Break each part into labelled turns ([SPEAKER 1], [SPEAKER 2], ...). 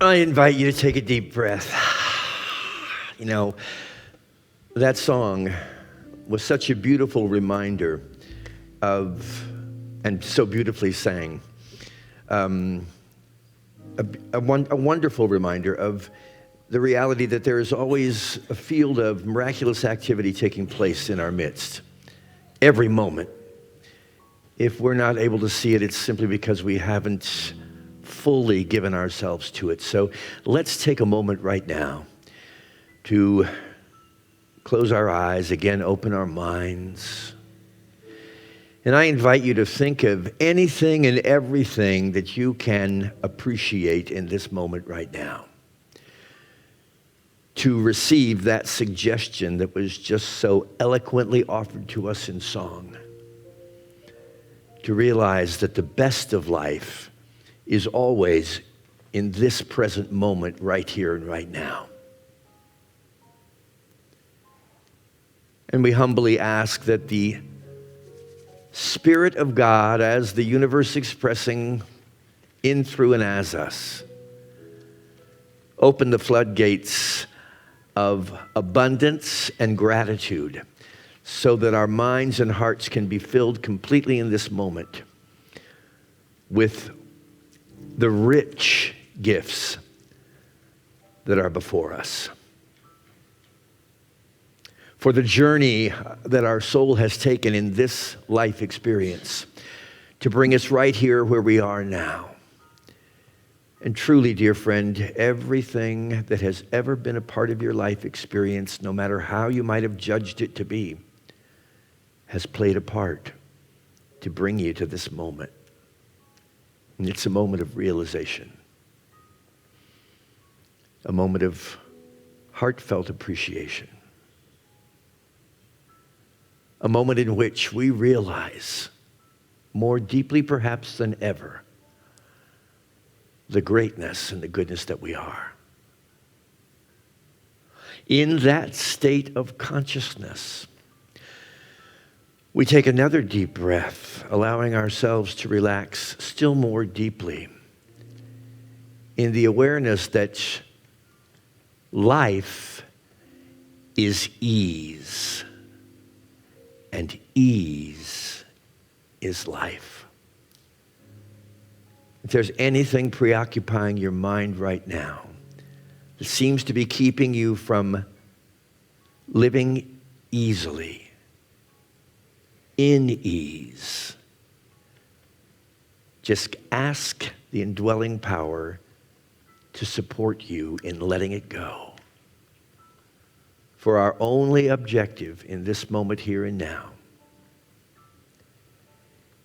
[SPEAKER 1] I invite you to take a deep breath. You know, that song was such a beautiful reminder of, and so beautifully sang, a wonderful reminder of the reality that there is always a field of miraculous activity taking place in our midst, every moment. If we're not able to see it, it's simply because we haven't fully given ourselves to it. So let's take a moment right now to close our eyes, again, open our minds. And I invite you to think of anything and everything that you can appreciate in this moment right now. To receive that suggestion that was just so eloquently offered to us in song. To realize that the best of life is always in this present moment, right here and right now. And we humbly ask that the Spirit of God, as the universe expressing in, through, and as us, open the floodgates of abundance and gratitude so that our minds and hearts can be filled completely in this moment with the rich gifts that are before us. For the journey that our soul has taken in this life experience to bring us right here where we are now. And truly, dear friend, everything that has ever been a part of your life experience, no matter how you might have judged it to be, has played a part to bring you to this moment. And it's a moment of realization, a moment of heartfelt appreciation, a moment in which we realize more deeply perhaps than ever the greatness and the goodness that we are. In that state of consciousness, we take another deep breath, allowing ourselves to relax still more deeply in the awareness that life is ease, and ease is life. If there's anything preoccupying your mind right now that seems to be keeping you from living easily, in ease, just ask the indwelling power to support you in letting it go. For our only objective in this moment here and now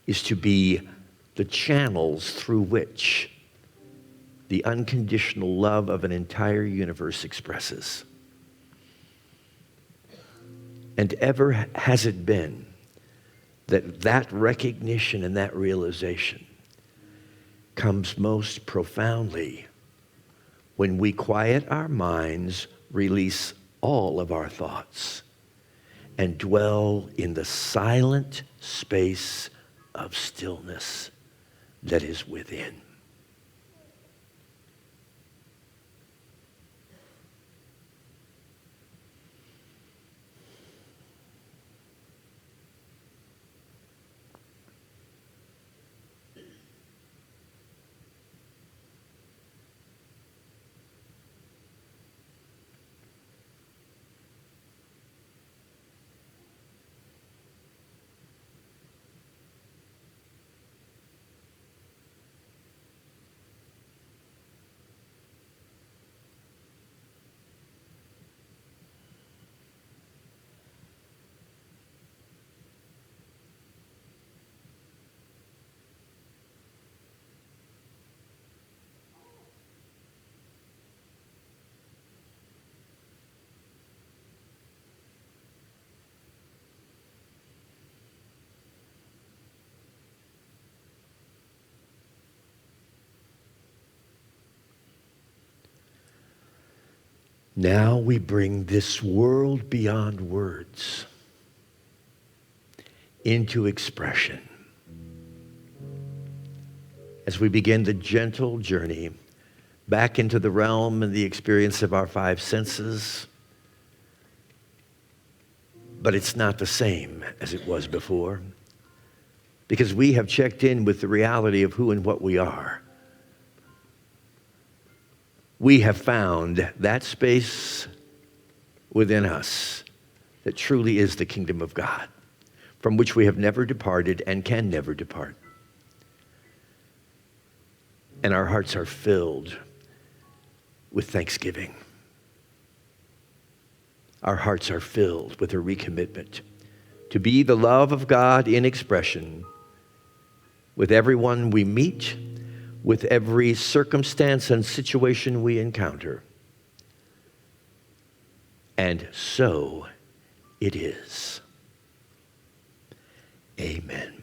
[SPEAKER 1] is to be the channels through which the unconditional love of an entire universe expresses. And ever has it been that recognition and that realization comes most profoundly when we quiet our minds, release all of our thoughts, and dwell in the silent space of stillness that is within. Now we bring this world beyond words into expression as we begin the gentle journey back into the realm and the experience of our five senses. But it's not the same as it was before, because we have checked in with the reality of who and what we are. We have found that space within us that truly is the kingdom of God, from which we have never departed and can never depart. And our hearts are filled with thanksgiving. Our hearts are filled with a recommitment to be the love of God in expression with everyone we meet, with every circumstance and situation we encounter. And so it is. Amen.